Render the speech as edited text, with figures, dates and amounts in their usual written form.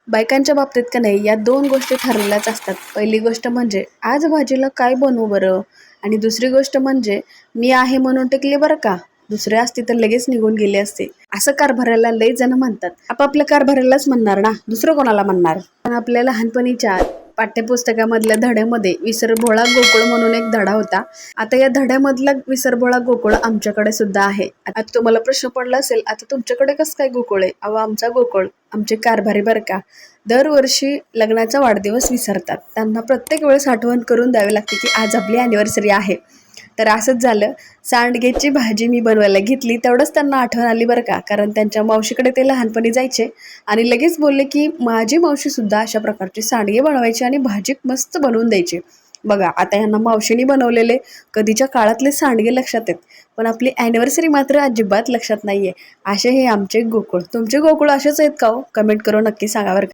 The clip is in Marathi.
बायकांच्या बाबतीत का नाही या दोन गोष्टी ठरलेल्याच असतात. पहिली गोष्ट म्हणजे आज भाजीला काय बनवू बरं, आणि दुसरी गोष्ट म्हणजे मी आहे म्हणून टिकले बरं का, दुसरे असते तर लगेच निघून गेले असते. असं कारभाराला लय जण म्हणतात. आपापल्या कारभारालाच म्हणणार ना, दुसरं कोणाला म्हणणार. पण आपल्या लहानपणीच्या पाठ्यपुस्तकामधल्या धड्यामध्ये विसरभोळा गोकुळ म्हणून एक धडा होता. आता या धड्यामधला विसरभोळा गोकुळ आमच्याकडे सुद्धा आहे. आता तुम्हाला प्रश्न पडला असेल, आता तुमच्याकडे कसं काय गोकुळ आहे? अहो, आमचा गोकुळ आमचे कारभारी बरं का, दरवर्षी लग्नाचा वाढदिवस विसरतात. त्यांना प्रत्येक वेळेस आठवण करून द्यावी लागते की आज आपली अॅनिव्हर्सरी आहे. तर असंच झालं, सांडग्याची भाजी मी बनवायला घेतली तेवढंच त्यांना आठवण आली बरं का, कारण त्यांच्या मावशीकडे ते लहानपणी जायचे आणि लगेच बोलले की माझी मावशी सुद्धा अशा प्रकारचे सांडगे बनवायचे आणि भाजी मस्त बनवून द्यायची. बघा, आता यांना मावशीने बनवलेले कधीच्या काळातले सांडगे लक्षात आहेत, पण आपली अॅनिव्हर्सरी मात्र अजिबात लक्षात नाहीये. असे हे आमचे गोकुळ. तुमचे गोकुळ असेच आहेत का हो? कमेंट करून नक्की सांगा बरं का.